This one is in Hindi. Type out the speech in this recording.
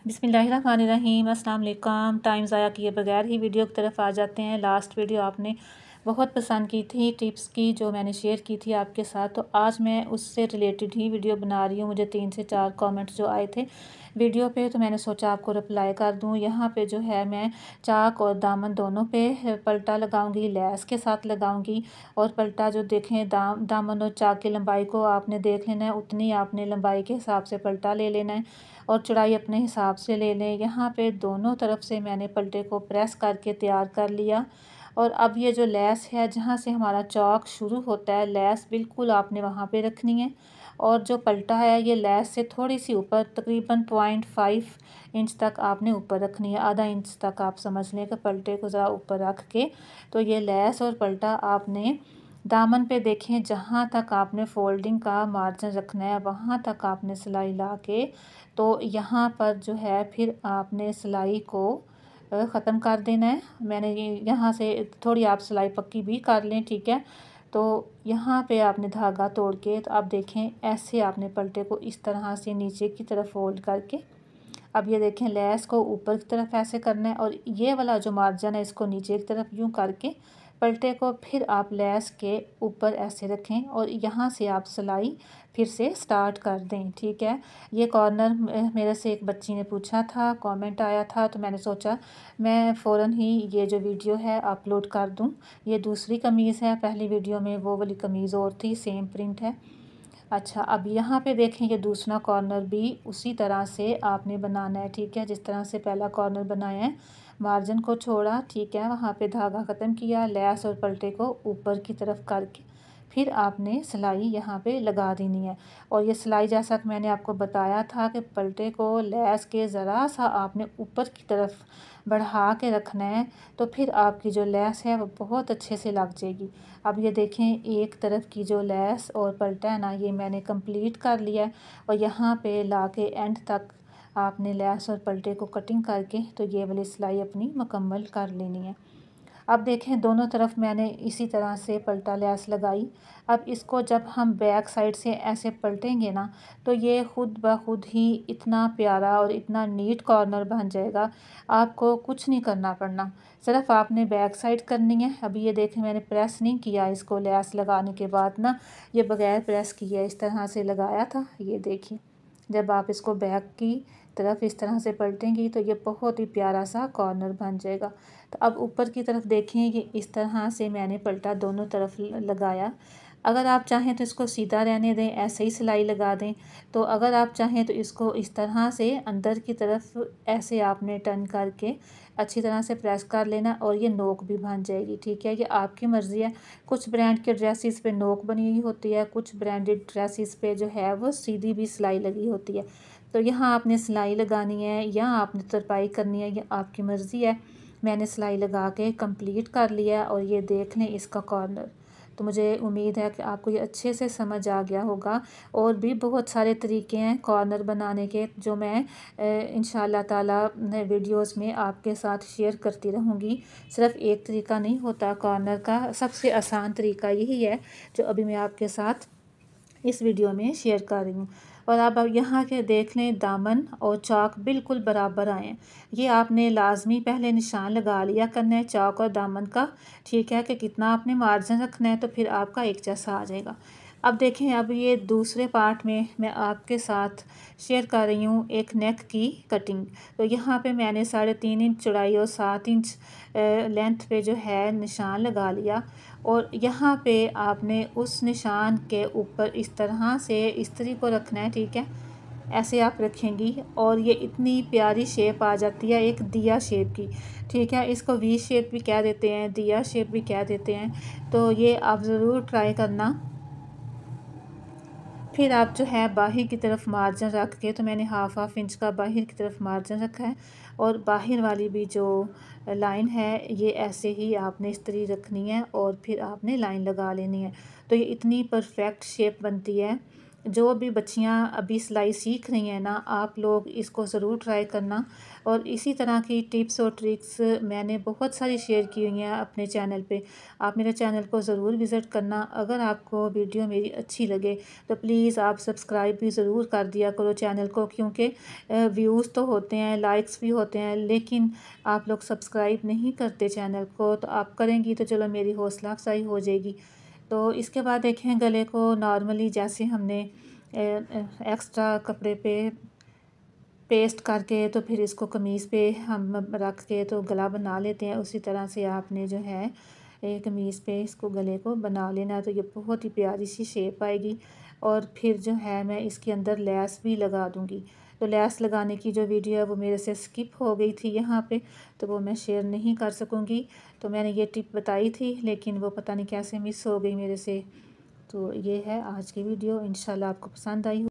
बिस्मिल्लाहिर्रहमानिर्रहीम। अस्सलाम वालेकुम। टाइम ज़ाया किए बगैर ही वीडियो की तरफ आ जाते हैं। लास्ट वीडियो आपने बहुत पसंद की थी, टिप्स की जो मैंने शेयर की थी आपके साथ, तो आज मैं उससे रिलेटेड ही वीडियो बना रही हूँ। मुझे 3 से 4 कमेंट्स जो आए थे वीडियो पे, तो मैंने सोचा आपको रिप्लाई कर दूँ। यहाँ पे जो है मैं चाक और दामन दोनों पे पलटा लगाऊंगी, लेस के साथ लगाऊंगी। और पलटा जो देखें दामन और चाक की लंबाई को आपने देख लेना है, उतनी आपने लंबाई के हिसाब से पलटा ले लेना है और चौड़ाई अपने हिसाब से ले लें। यहाँ पे दोनों तरफ से मैंने पलटे को प्रेस करके तैयार कर लिया। और अब ये जो लेस है, जहाँ से हमारा चौक शुरू होता है, लेस बिल्कुल आपने वहाँ पे रखनी है। और जो पलटा है ये लेस से थोड़ी सी ऊपर, तकरीबन 0.5 इंच तक आपने ऊपर रखनी है। आधा इंच तक आप समझ लें कि पलटे को ज़रा ऊपर रख के, तो ये लेस और पलटा आपने दामन पे देखें, जहाँ तक आपने फोल्डिंग का मार्जिन रखना है वहाँ तक आपने सिलाई ला के, तो यहाँ पर जो है फिर आपने सिलाई को ख़त्म कर देना है। मैंने यहाँ से थोड़ी आप सिलाई पक्की भी कर लें, ठीक है। तो यहाँ पे आपने धागा तोड़ के, तो आप देखें ऐसे आपने पलटे को इस तरह से नीचे की तरफ फोल्ड करके, अब ये देखें लेस को ऊपर की तरफ ऐसे करना है और ये वाला जो मार्जिन है इसको नीचे की तरफ यूँ करके पलटे को फिर आप लेस के ऊपर ऐसे रखें और यहाँ से आप सिलाई फिर से स्टार्ट कर दें, ठीक है। ये कॉर्नर मेरे से एक बच्ची ने पूछा था, कमेंट आया था, तो मैंने सोचा मैं फ़ौरन ही ये जो वीडियो है अपलोड कर दूं। ये दूसरी कमीज़ है, पहली वीडियो में वो वाली कमीज़ और थी, सेम प्रिंट है। अच्छा, अब यहाँ पे देखें ये दूसरा कॉर्नर भी उसी तरह से आपने बनाना है, ठीक है। जिस तरह से पहला कॉर्नर बनाया है, मार्जिन को छोड़ा, ठीक है, वहाँ पे धागा ख़त्म किया, लेस और पलटे को ऊपर की तरफ करके फिर आपने सिलाई यहाँ पे लगा देनी है। और ये सिलाई जैसा कि मैंने आपको बताया था कि पलटे को लेस के ज़रा सा आपने ऊपर की तरफ बढ़ा के रखना है, तो फिर आपकी जो लेस है वो बहुत अच्छे से लग जाएगी। अब ये देखें एक तरफ की जो लेस और पलटा है ना, ये मैंने कंप्लीट कर लिया है। और यहाँ पे ला के एंड तक आपने लेस और पलटे को कटिंग करके तो ये वाली सिलाई अपनी मुकम्मल कर लेनी है। अब देखें दोनों तरफ मैंने इसी तरह से पलटा लेस लगाई। अब इसको जब हम बैक साइड से ऐसे पलटेंगे ना, तो ये ख़ुद ब खुद ही इतना प्यारा और इतना नीट कॉर्नर बन जाएगा, आपको कुछ नहीं करना पड़ना, सिर्फ आपने बैक साइड करनी है। अभी ये देखें मैंने प्रेस नहीं किया इसको, लेस लगाने के बाद ना ये बगैर प्रेस किए इस तरह से लगाया था। ये देखिए जब आप इसको बैक की तरफ इस तरह से पलटेंगी तो ये बहुत ही प्यारा सा कॉर्नर बन जाएगा। तो अब ऊपर की तरफ देखें, ये इस तरह से मैंने पलटा दोनों तरफ लगाया। अगर आप चाहें तो इसको सीधा रहने दें, ऐसे ही सिलाई लगा दें। तो अगर आप चाहें तो इसको इस तरह से अंदर की तरफ ऐसे आपने टर्न करके अच्छी तरह से प्रेस कर लेना और ये नोक भी बन जाएगी, ठीक है। ये आपकी मर्ज़ी है। कुछ ब्रांड के ड्रेसेस पे नोक बनी हुई होती है, कुछ ब्रांडेड ड्रेसेस पे जो है वो सीधी भी सिलाई लगी होती है। तो यहाँ आपने सिलाई लगानी है या आपने तरपाई करनी है, ये आपकी मर्ज़ी है। मैंने सिलाई लगा के कंप्लीट कर लिया और ये देख लें इसका कॉर्नर। तो मुझे उम्मीद है कि आपको ये अच्छे से समझ आ गया होगा। और भी बहुत सारे तरीके हैं कॉर्नर बनाने के, जो मैं इंशाल्लाह ताला वीडियोस में आपके साथ शेयर करती रहूँगी। सिर्फ एक तरीका नहीं होता कॉर्नर का, सबसे आसान तरीका यही है जो अभी मैं आपके साथ इस वीडियो में शेयर कर रही हूँ। और अब यहाँ के देख लें दामन और चौक बिल्कुल बराबर आए हैं। ये आपने लाजमी पहले निशान लगा लिया करना है चौक और दामन का, ठीक है, कि कितना आपने मार्जिन रखना है, तो फिर आपका एक जैसा आ जाएगा। अब देखें, अब ये दूसरे पार्ट में मैं आपके साथ शेयर कर रही हूँ एक नेक की कटिंग। तो यहाँ पे मैंने 3.5 इंच चौड़ाई और 7 इंच लेंथ पे जो है निशान लगा लिया। और यहाँ पे आपने उस निशान के ऊपर इस तरह से इस्त्री को रखना है, ठीक है। ऐसे आप रखेंगी और ये इतनी प्यारी शेप आ जाती है, एक दिया शेप की, ठीक है। इसको वी शेप भी कह देते हैं, दिया शेप भी कह देते हैं। तो ये आप ज़रूर ट्राई करना। फिर आप जो है बाहर की तरफ मार्जिन रख के, तो मैंने हाफ इंच का बाहर की तरफ मार्जिन रखा है और बाहर वाली भी जो लाइन है ये ऐसे ही आपने इस्त्री रखनी है और फिर आपने लाइन लगा लेनी है। तो ये इतनी परफेक्ट शेप बनती है जो भी बच्चियां अभी सिलाई सीख रही हैं ना, आप लोग इसको ज़रूर ट्राई करना। और इसी तरह की टिप्स और ट्रिक्स मैंने बहुत सारी शेयर की हुई हैं अपने चैनल पे। आप मेरे चैनल को ज़रूर विज़िट करना। अगर आपको वीडियो मेरी अच्छी लगे तो प्लीज़ आप सब्सक्राइब भी ज़रूर कर दिया करो चैनल को, क्योंकि व्यूज़ तो होते हैं, लाइक्स भी होते हैं, लेकिन आप लोग सब्सक्राइब नहीं करते चैनल को। तो आप करेंगी तो चलो मेरी हौसला अफजाई हो जाएगी। तो इसके बाद देखें, गले को नॉर्मली जैसे हमने एक्स्ट्रा कपड़े पे पेस्ट करके तो फिर इसको कमीज़ पे हम रख के तो गला बना लेते हैं, उसी तरह से आपने जो है कमीज़ पे इसको गले को बना लेना। तो ये बहुत ही प्यारी सी शेप आएगी। और फिर जो है मैं इसके अंदर लेस भी लगा दूँगी। तो लेस लगाने की जो वीडियो है वो मेरे से स्किप हो गई थी यहाँ पे, तो वो मैं शेयर नहीं कर सकूँगी। तो मैंने ये टिप बताई थी, लेकिन वो पता नहीं कैसे मिस हो गई मेरे से। तो ये है आज की वीडियो, इंशाल्लाह आपको पसंद आई हो।